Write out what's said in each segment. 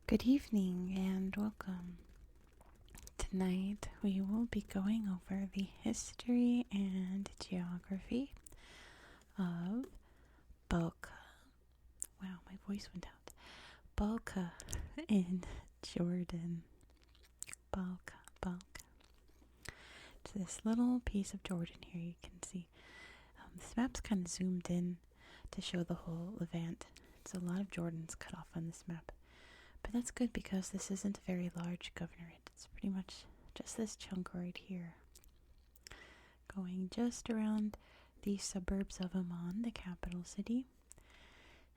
Good evening and welcome. Tonight we will be going over the history and geography of Balqa. Wow, my voice went out. Balqa in Jordan. Balqa. It's this little piece of Jordan here you can see. This map's kind of zoomed in to show the whole Levant. It's a lot of Jordan's cut off on this map. But that's good because this isn't a very large governorate. It's pretty much just this chunk right here. Going just around the suburbs of Amman, the capital city.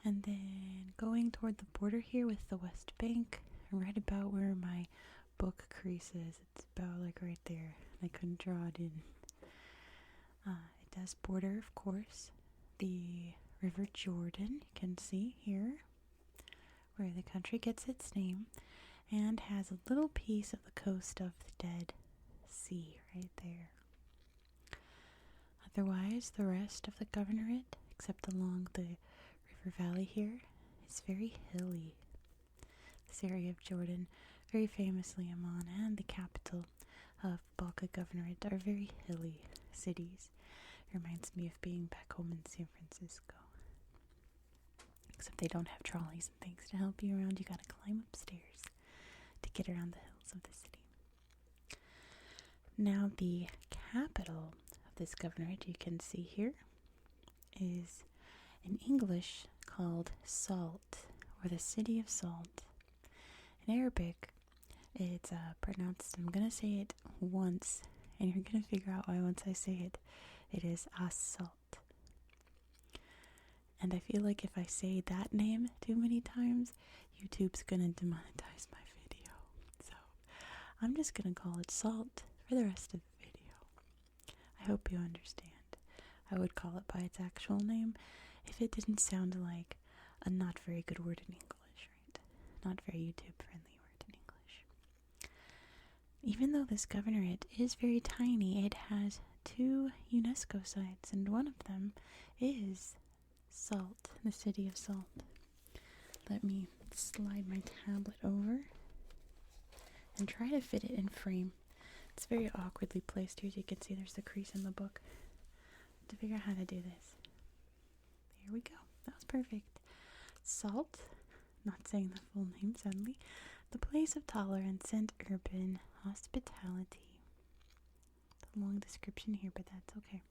And then going toward the border here with the West Bank, right about where my book crease is. It's about like right there. I couldn't draw it in. It does border, of course, the River Jordan, you can see here, where the country gets its name, and has a little piece of the coast of the Dead Sea right there. Otherwise, the rest of the governorate, except along the river valley here, is very hilly. This area of Jordan, very famously Amman and the capital of Balqa Governorate, are very hilly cities. It reminds me of being back home in San Francisco. Except they don't have trolleys and things to help you around. You gotta climb upstairs to get around the hills of the city. Now, the capital of this governorate, you can see here, is in English called Salt, or the city of Salt. In Arabic, it's pronounced, I'm gonna say it once, and you're gonna figure out why once I say it, it is As-Salt. And I feel like if I say that name too many times, YouTube's gonna demonetize my video. So I'm just gonna call it Salt for the rest of the video. I hope you understand. I would call it by its actual name if it didn't sound like a not very good word in English, right? Not very YouTube friendly word in English. Even though this governorate is very tiny, it has 2 UNESCO sites, and one of them is Salt, the city of Salt. Let me slide my tablet over and try to fit it in frame. It's very awkwardly placed here. As you can see, there's the crease in the book. To figure out how to do this. There we go. That was perfect. Salt, not saying the full name suddenly, the place of tolerance and urban hospitality. It's a long description here, but that's okay.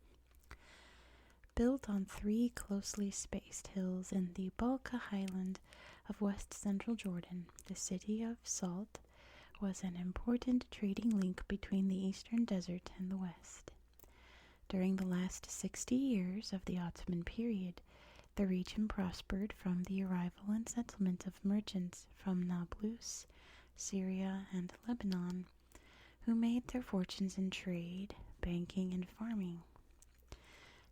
Built on 3 closely spaced hills in the Balqa highland of west central Jordan, the city of Salt was an important trading link between the eastern desert and the west. During the last 60 years of the Ottoman period, the region prospered from the arrival and settlement of merchants from Nablus, Syria, and Lebanon, who made their fortunes in trade, banking, and farming.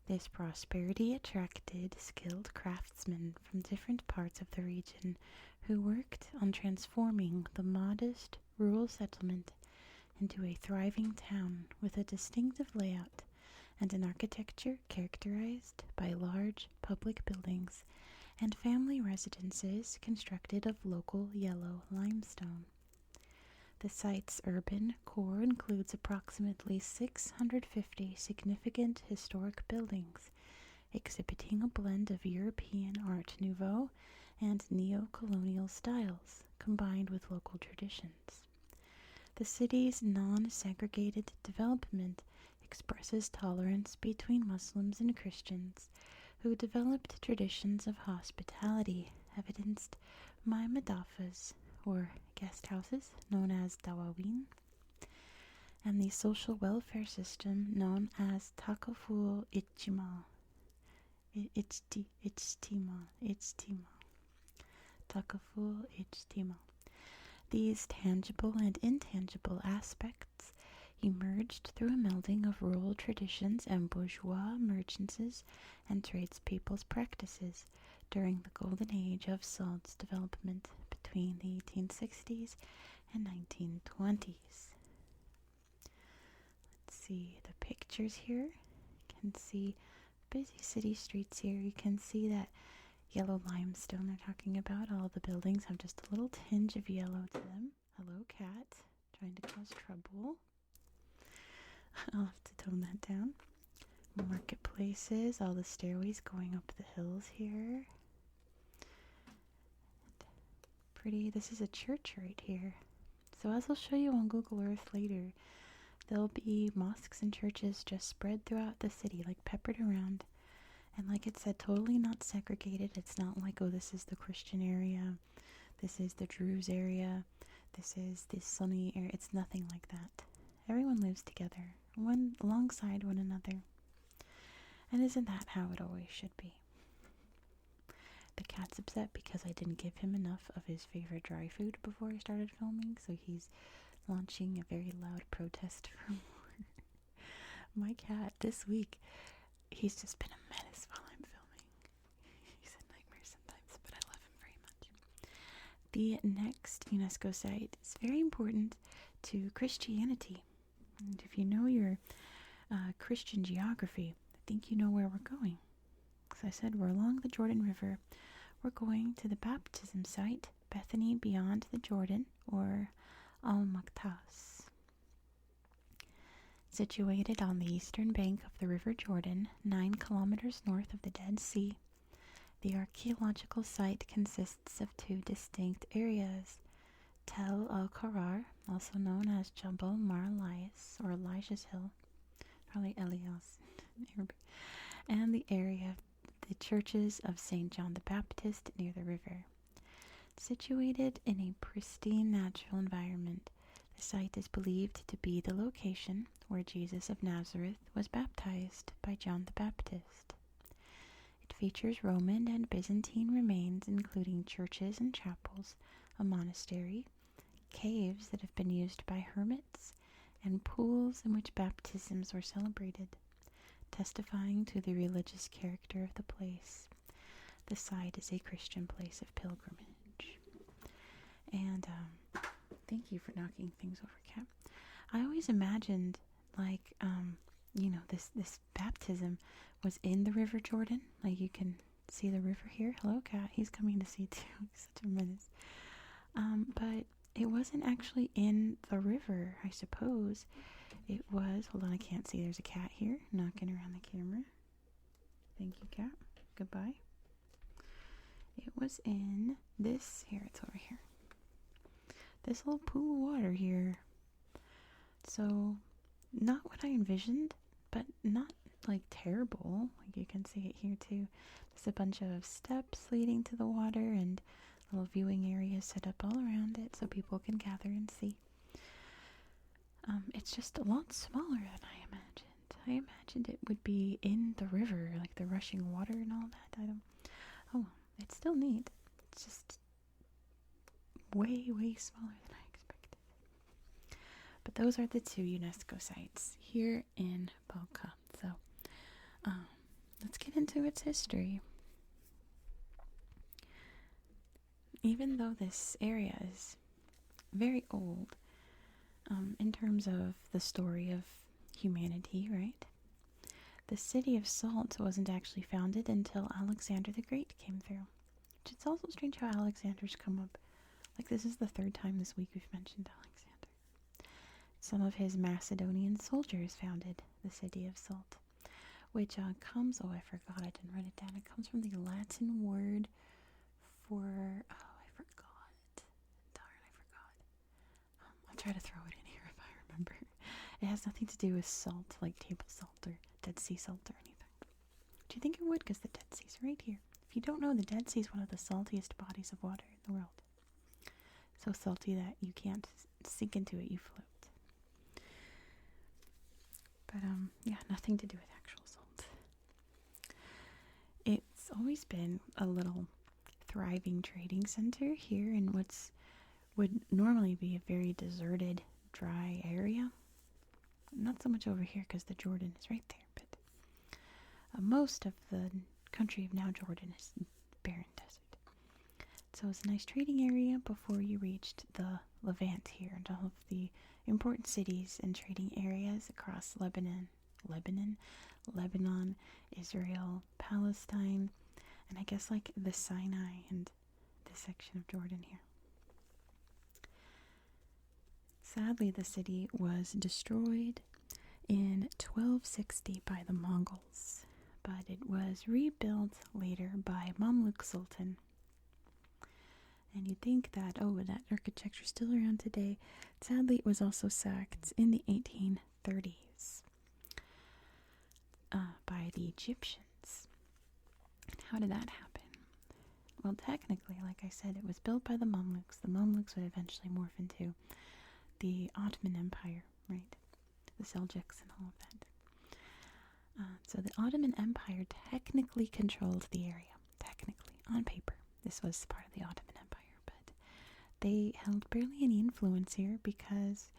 This prosperity attracted skilled craftsmen from different parts of the region who worked on transforming the modest rural settlement into a thriving town with a distinctive layout and an architecture characterized by large public buildings and family residences constructed of local yellow limestone. The site's urban core includes approximately 650 significant historic buildings, exhibiting a blend of European Art Nouveau and neo-colonial styles, combined with local traditions. The city's non-segregated development expresses tolerance between Muslims and Christians, who developed traditions of hospitality, evidenced by madafas, or guest houses, known as dawawin, and the social welfare system known as takaful ijtima. Takaful ijtima. These tangible and intangible aspects emerged through a melding of rural traditions and bourgeois merchants' and tradespeople's practices during the golden age of Salt's development between the 1860s and 1920s. Let's see the pictures here. You can see busy city streets here. You can see that Yellow limestone they're talking about. All the buildings have just a little tinge of yellow to them. Hello, cat. Trying to cause trouble. I'll have to tone that down. Marketplaces, all the stairways going up the hills here. Pretty. This is a church right here. So as I'll show you on Google Earth later, there'll be mosques and churches just spread throughout the city, like peppered around. And like it said, totally not segregated. It's not like, oh, this is the Christian area, this is the Druze area, this is the Sunni area. It's nothing like that. Everyone lives together, one alongside one another. And isn't that how it always should be? The cat's upset because I didn't give him enough of his favorite dry food before I started filming, so he's launching a very loud protest for more. My cat this week, he's just been a menace while I'm filming. He's a nightmare sometimes, but I love him very much. The next UNESCO site is very important to Christianity. And if you know your Christian geography, I think you know where we're going. As I said, we're along the Jordan River. We're going to the baptism site, Bethany beyond the Jordan, or Al-Maktas. Situated on the eastern bank of the River Jordan, 9 kilometers north of the Dead Sea, the archaeological site consists of 2 distinct areas. Tel al-Qarar, also known as Jabal Mar Elias, or Elijah's Hill, probably Elias in Arabic, and the area of the churches of St. John the Baptist near the river. Situated in a pristine natural environment, the site is believed to be the location where Jesus of Nazareth was baptized by John the Baptist. It features Roman and Byzantine remains, including churches and chapels, a monastery, caves that have been used by hermits, and pools in which baptisms were celebrated, testifying to the religious character of the place. The site is a Christian place of pilgrimage. And thank you for knocking things over, Cat. I always imagined, like, this baptism was in the River Jordan. Like, you can see the river here. Hello, Cat. He's coming to see too. He's such a menace. But it wasn't actually in the river, I suppose. It was, hold on, I can't see. There's a cat here knocking around the camera. Thank you, cat. Goodbye. It was in this, here, it's over here. This little pool of water here. So, not what I envisioned, but not like terrible. Like you can see it here too. There's a bunch of steps leading to the water and little viewing areas set up all around it so people can gather and see. It's just a lot smaller than I imagined. I imagined it would be in the river, like the rushing water and all that. Oh, it's still neat. It's just way, way smaller than I expected. But those are the 2 UNESCO sites here in Balqa. So, let's get into its history. Even though this area is very old, in terms of the story of humanity, right? The city of Salt wasn't actually founded until Alexander the Great came through. Which it's also strange how Alexander's come up. Like, this is the 3rd time this week we've mentioned Alexander. Some of his Macedonian soldiers founded the city of Salt, which comes, oh, I forgot, I didn't write it down. It comes from the Latin word for, oh, I forgot. Darn, I forgot. I'll try to throw it in here if I remember. It has nothing to do with salt, like table salt or Dead Sea salt or anything. Do you think it would? Because the Dead Sea's right here. If you don't know, the Dead Sea is one of the saltiest bodies of water in the world. So salty that you can't sink into it, you float. But, yeah, nothing to do with actual salt. It's always been a little thriving trading center here in would normally be a very deserted, dry area. Not so much over here because the Jordan is right there, but most of the country of now Jordan is barren desert. So it's a nice trading area before you reached the Levant here and all of the important cities and trading areas across Lebanon, Israel, Palestine, and I guess like the Sinai and this section of Jordan here. Sadly, the city was destroyed in 1260 by the Mongols, but it was rebuilt later by Mamluk Sultan. And you'd think that, oh, that architecture's still around today. Sadly, it was also sacked in the 1830s by the Egyptians. How did that happen? Well, technically, like I said, it was built by the Mamluks. The Mamluks would eventually morph into the Ottoman Empire, right? The Seljuks and all of that. So the Ottoman Empire technically controlled the area. Technically, on paper, this was part of the Ottoman Empire, but they held barely any influence here because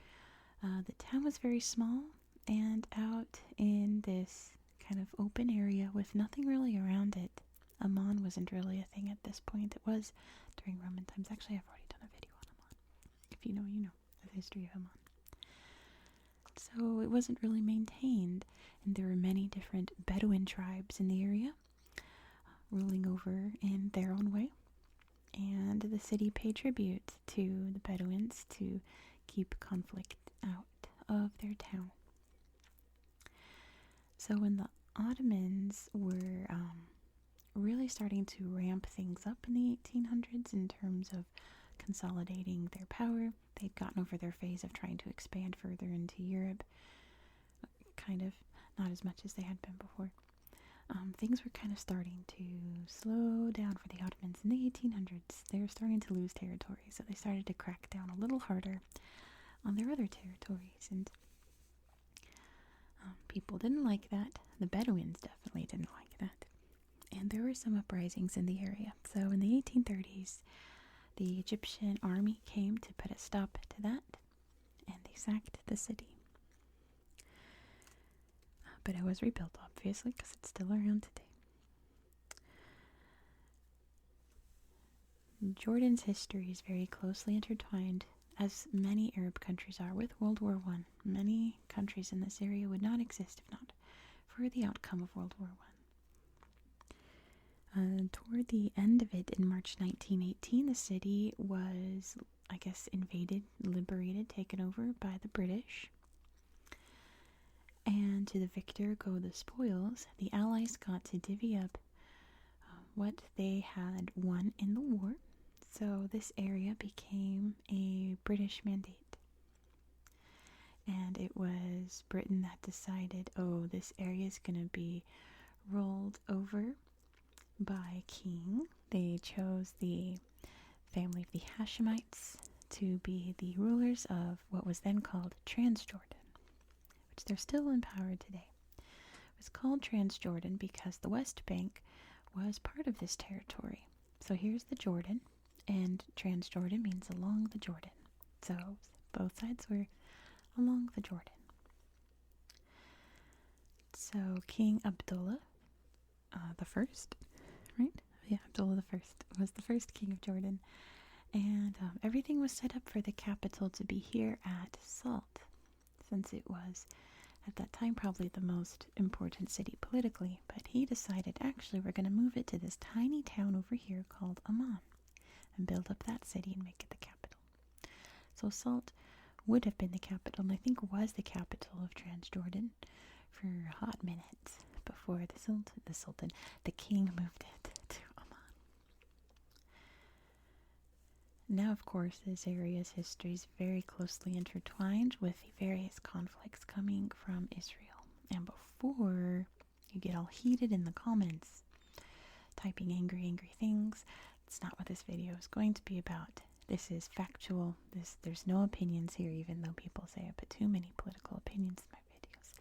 the town was very small and out in this kind of open area with nothing really around it. Amman wasn't really a thing at this point. It was during Roman times. Actually, I've already done a video on Amman. If you know, you know the history of Amman. So it wasn't really maintained, and there were many different Bedouin tribes in the area, ruling over in their own way. And the city paid tribute to the Bedouins to keep conflict out of their town. So when the Ottomans were really starting to ramp things up in the 1800s in terms of consolidating their power, they'd gotten over their phase of trying to expand further into Europe, kind of, not as much as they had been before. Things were kind of starting to slow down for the Ottomans in the 1800s. They were starting to lose territory, so they started to crack down a little harder on their other territories, and people didn't like that. The Bedouins definitely didn't like that. And there were some uprisings in the area. So in the 1830s, the Egyptian army came to put a stop to that, and they sacked the city. But it was rebuilt, obviously, because it's still around today. Jordan's history is very closely intertwined, as many Arab countries are, with World War I. Many countries in this area would not exist if not for the outcome of World War I. Toward the end of it, in March 1918, the city was, I guess, invaded, liberated, taken over by the British. And to the victor go the spoils. The Allies got to divvy up what they had won in the war. So this area became a British mandate. And it was Britain that decided, oh, this area is going to be rolled over by king. They chose the family of the Hashemites to be the rulers of what was then called Transjordan, which they're still in power today. It was called Transjordan because the West Bank was part of this territory. So here's the Jordan, and Transjordan means along the Jordan. So both sides were along the Jordan. So King Abdullah the first, right? Yeah, Abdullah the First was the first king of Jordan, and everything was set up for the capital to be here at Salt, since it was at that time probably the most important city politically. But he decided, actually, we're going to move it to this tiny town over here called Amman and build up that city and make it the capital. So Salt would have been the capital, and I think was the capital of Transjordan for a hot minute before the king moved it to Amman. Now, of course, this area's history is very closely intertwined with the various conflicts coming from Israel. And before you get all heated in the comments, typing angry things, it's not what this video is going to be about. This is factual. There's no opinions here, even though people say I put too many political opinions in my videos.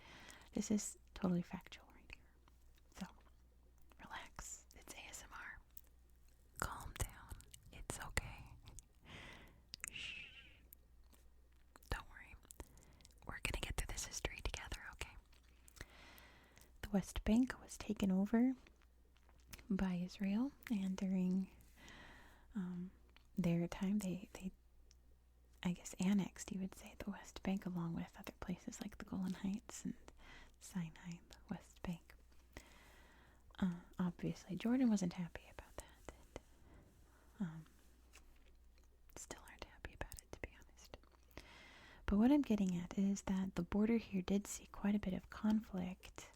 This is totally factual right here. So, relax. It's ASMR. Calm down. It's okay. Shh. Don't worry. We're gonna get through this history together, okay? The West Bank was taken over by Israel, and during their time, they I guess annexed, you would say, the West Bank along with other places like the Golan Heights and Sinai, the West Bank. Obviously, Jordan wasn't happy about that. And, still aren't happy about it, to be honest. But what I'm getting at is that the border here did see quite a bit of conflict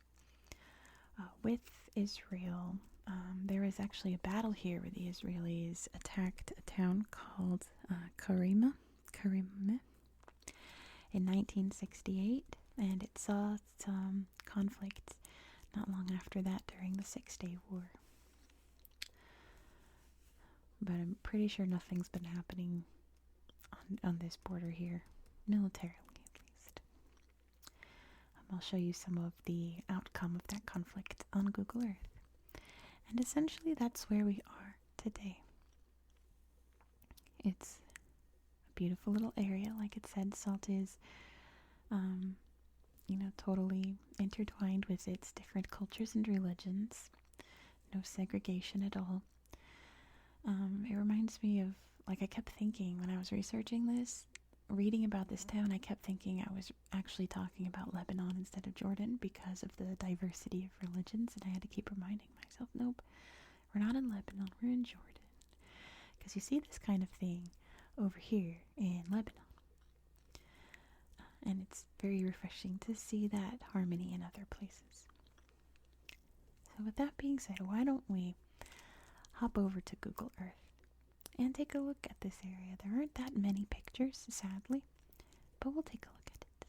with Israel. There was actually a battle here where the Israelis attacked a town called Karima in 1968, and it saw some conflict not long after that during the Six-Day War. But I'm pretty sure nothing's been happening on this border here, militarily at least. I'll show you some of the outcome of that conflict on Google Earth. And essentially that's where we are today. It's a beautiful little area. Like it said, Salt is, totally intertwined with its different cultures and religions. No segregation at all. It reminds me of, I kept thinking when I was researching this, reading about this town, I kept thinking I was actually talking about Lebanon instead of Jordan because of the diversity of religions, and I had to keep reminding myself, nope, we're not in Lebanon, we're in Jordan. Because you see this kind of thing over here in Lebanon. And it's very refreshing to see that harmony in other places. So with that being said, why don't we hop over to Google Earth and take a look at this area. There aren't that many pictures, sadly, but we'll take a look at it.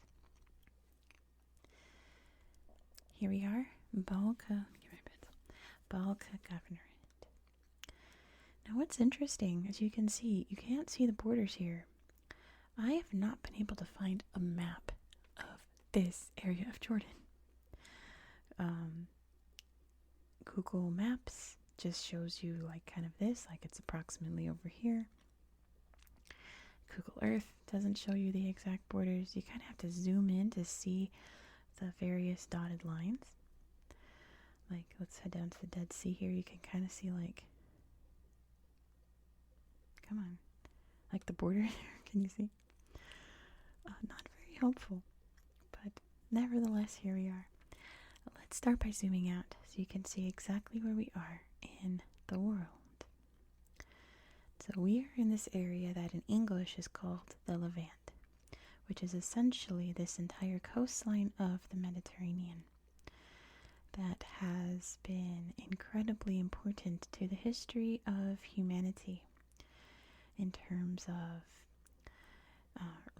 Here we are, Balqa Governorate. Now what's interesting, as you can see, you can't see the borders here. I have not been able to find a map of this area of Jordan. Google Maps just shows you kind of this, it's approximately over here. Google Earth doesn't show you the exact borders. You kind of have to zoom in to see the various dotted lines. Let's head down to the Dead Sea here. You can kind of see come on, the border there. Can you see? Not very helpful, but nevertheless, here we are. Let's start by zooming out so you can see exactly where we are in the world. So we are in this area that in English is called the Levant, which is essentially this entire coastline of the Mediterranean that has been incredibly important to the history of humanity in terms of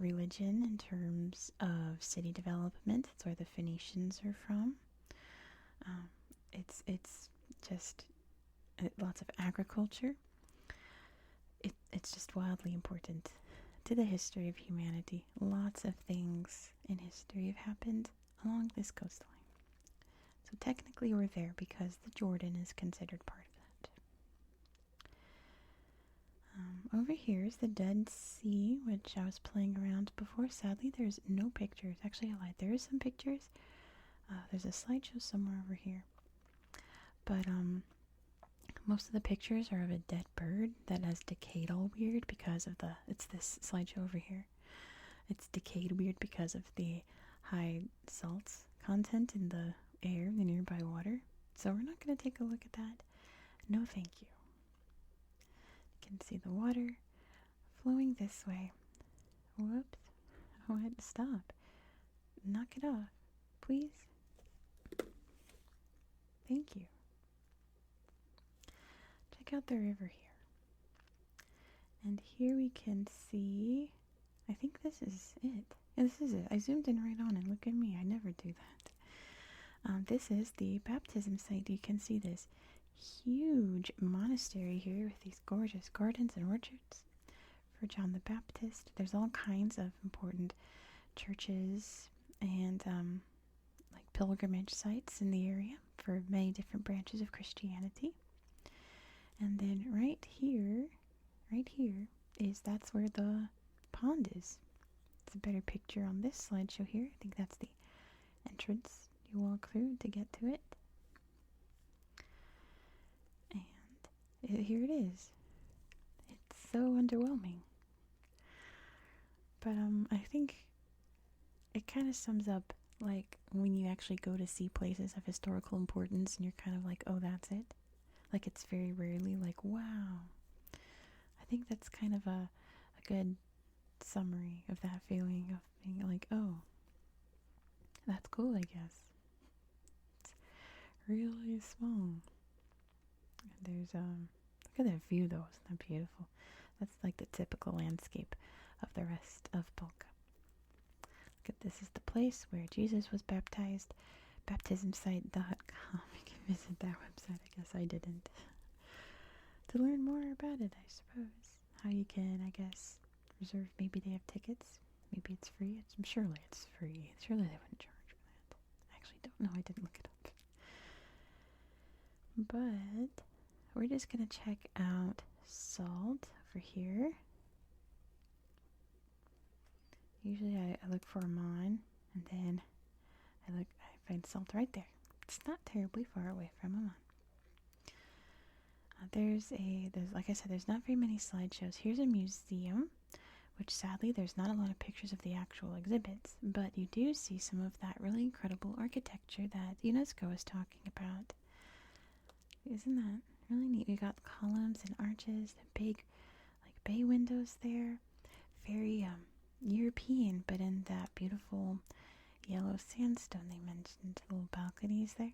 religion, in terms of city development. It's where the Phoenicians are from. It's just lots of agriculture. It's just wildly important to the history of humanity. Lots of things in history have happened along this coastline. So technically we're there because the Jordan is considered part of that. Over here is the Dead Sea, which I was playing around before. Sadly, there's no pictures. Actually, I lied. There is some pictures. There's a slideshow somewhere over here. But most of the pictures are of a dead bird that has decayed all weird because of it's this slideshow over here. It's decayed weird because of the high salts content in the air, the nearby water. So we're not going to take a look at that. No, thank you. You can see the water flowing this way. Whoops. What? Stop. Knock it off. Please. Thank you. Check out the river here. And here we can see, I think this is it. Yeah, this is it. I zoomed in right on it. Look at me. I never do that. This is the baptism site. You can see this huge monastery here with these gorgeous gardens and orchards for John the Baptist. There's all kinds of important churches and pilgrimage sites in the area for many different branches of Christianity. And then right here that's where the pond is. It's a better picture on this slideshow here. I think that's the entrance you walk through to get to it. And here it is. It's so underwhelming. But I think it kind of sums up like when you actually go to see places of historical importance and you're kind of like, oh, that's it. Like it's very rarely like, wow. I think that's kind of a good summary of that feeling of being like, oh, that's cool, I guess. It's really small. And there's look at that view though, isn't that beautiful? That's like the typical landscape of the rest of Balqa. Look at this is the place where Jesus was baptized. Baptismsite.com. You can visit that website. I guess I didn't. To learn more about it, I suppose. How you can, I guess, reserve. Maybe they have tickets. Maybe it's free. Surely it's free. Surely they wouldn't charge for that. I actually don't know. I didn't look it up. But we're just going to check out salt over here. Usually I look for Amman, and then I find salt right there. It's not terribly far away from Amman. There's like I said, there's not very many slideshows. Here's a museum, which sadly there's not a lot of pictures of the actual exhibits, but you do see some of that really incredible architecture that UNESCO is talking about. Isn't that really neat? We got columns and arches, the big like bay windows there. Very European, but in that beautiful yellow sandstone they mentioned. Little balconies there.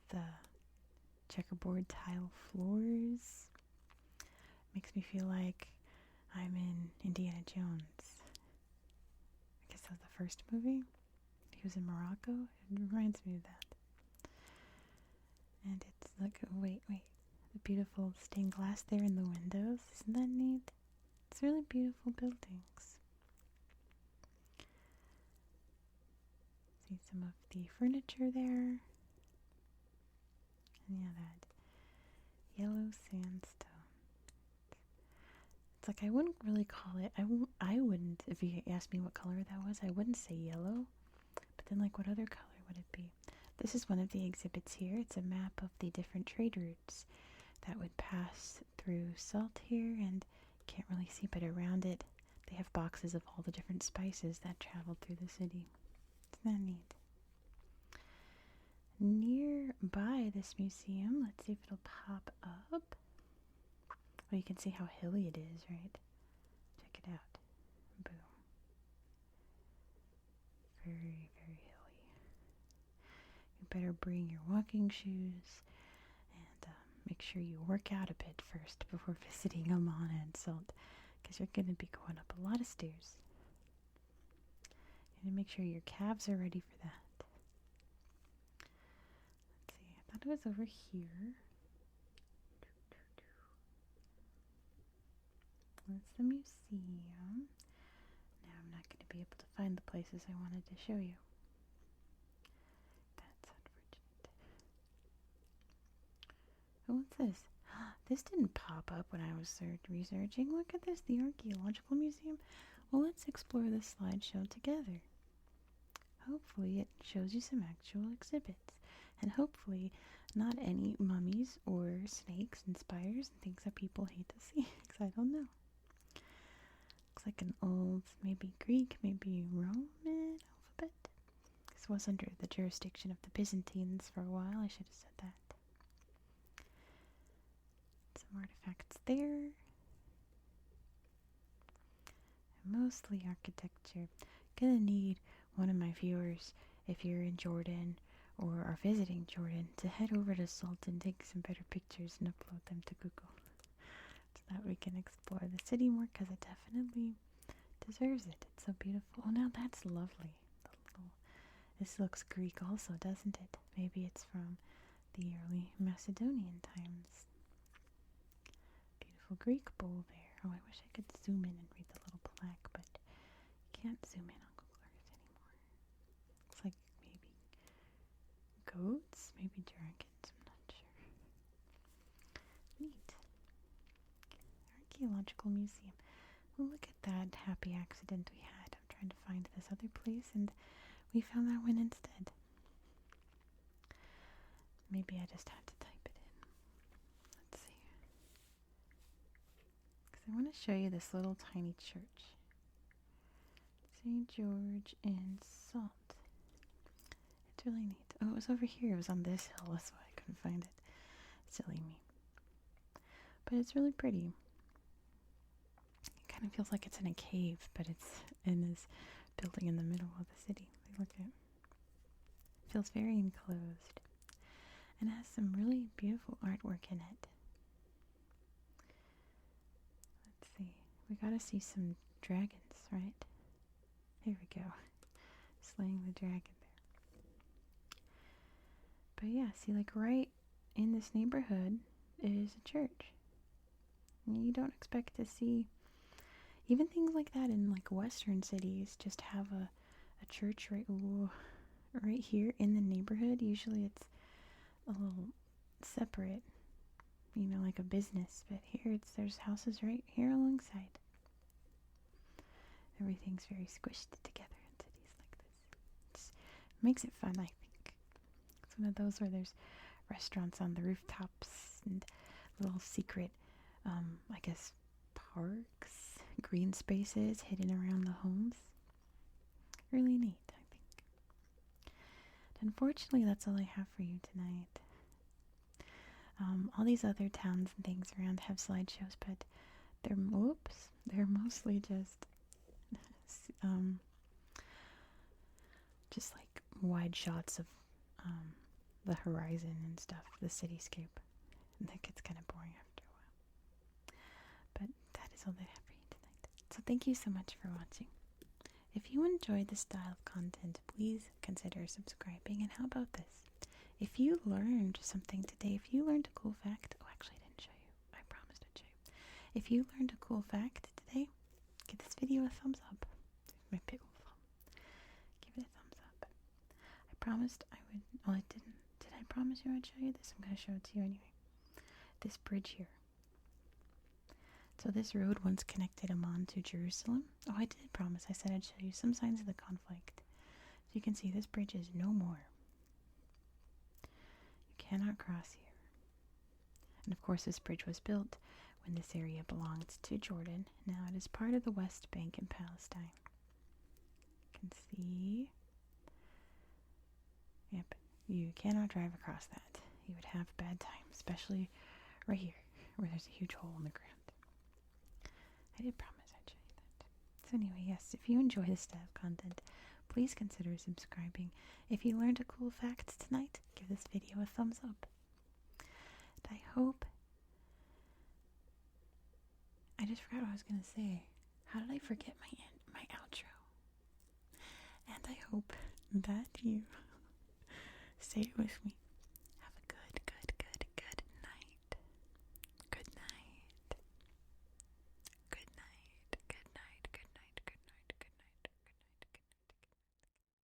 The checkerboard tile floors. Makes me feel like I'm in Indiana Jones. I guess that was the first movie. He was in Morocco. It reminds me of that. And it's like, wait. The beautiful stained glass there in the windows. Isn't that neat? It's really beautiful buildings. See some of the furniture there. And yeah, that yellow sandstone. It's like I wouldn't really call it, I wouldn't, if you asked me what color that was, I wouldn't say yellow. But then like what other color would it be? This is one of the exhibits here. It's a map of the different trade routes that would pass through salt here, and can't really see, but around it they have boxes of all the different spices that traveled through the city. Isn't that neat? Nearby this museum, let's see if it'll pop up. Well, you can see how hilly it is, right? Check it out. Boom. Very, very hilly. You better bring your walking shoes and make sure you work out a bit first before visiting Amman and Salt, because you're going to be going up a lot of stairs. You need to make sure your calves are ready for that. Let's see, I thought it was over here. That's the museum. Now I'm not going to be able to find the places I wanted to show you. That's unfortunate. Oh, what's this? This didn't pop up when I was researching. Look at this, the Archaeological Museum. Well, let's explore this slideshow together. Hopefully it shows you some actual exhibits. And hopefully not any mummies or snakes and spiders and things that people hate to see. Because I don't know. Looks like an old, maybe Greek, maybe Roman alphabet. This was under the jurisdiction of the Byzantines for a while. I should have said that. Some artifacts there. And mostly architecture. Gonna need one of my viewers, if you're in Jordan or are visiting Jordan, to head over to Salt and take some better pictures and upload them to Google. So that we can explore the city more, because it definitely deserves it. It's so beautiful. Oh, now that's lovely. This looks Greek also, doesn't it? Maybe it's from the early Macedonian times. Beautiful Greek bowl there. Oh, I wish I could zoom in and read the little plaque, but you can't zoom in on Google Earth anymore. Looks like maybe goats, maybe dragons, I'm not sure. Neat. Archaeological Museum. Well, look at that happy accident we had. I'm trying to find this other place, and we found that one instead. Maybe I just had to type it in. Let's see. Because I want to show you this little tiny church. St. George and Salt. It's really neat. Oh, it was over here. It was on this hill. That's why I couldn't find it. Silly me. But it's really pretty. It kind of feels like it's in a cave, but it's in this building in the middle of the city. Look at it. It feels very enclosed. And it has some really beautiful artwork in it. Let's see. We gotta see some dragons, right? Here we go. Slaying the dragon there. But yeah, see, like right in this neighborhood is a church. You don't expect to see even things like that in like Western cities. Just have a church right here in the neighborhood. Usually it's a little separate, like a business. But here there's houses right here alongside. Everything's very squished together in cities like this. It makes it fun, I think. It's one of those where there's restaurants on the rooftops and little secret, I guess, parks, green spaces hidden around the homes. Really neat, I think. Unfortunately, that's all I have for you tonight. All these other towns and things around have slideshows, but they're mostly just like wide shots of the horizon and stuff, the cityscape. And that gets kind of boring after a while. But that is all that I have for you tonight. So thank you so much for watching. If you enjoyed this style of content, please consider subscribing. And how about this? If you learned something today, if you learned a cool fact, actually I didn't show you. I promised I'd show you. If you learned a cool fact today, give this video a thumbs up. My big old thumb. Give it a thumbs up. I promised I would. Well, I didn't. Did I promise you I'd show you this? I'm going to show it to you anyway. This bridge here. So this road once connected Amman to Jerusalem. Oh, I did promise. I said I'd show you some signs of the conflict. So you can see this bridge is no more. You cannot cross here. And of course this bridge was built when this area belonged to Jordan. Now it is part of the West Bank in Palestine. You can see. Yep, you cannot drive across that. You would have bad time, especially right here, where there's a huge hole in the ground. I did promise I'd show you that. So anyway, yes, if you enjoy this style of content, please consider subscribing. If you learned a cool fact tonight, give this video a thumbs up. And I hope... I just forgot what I was going to say. How did I forget my outro? And I hope that you stay with me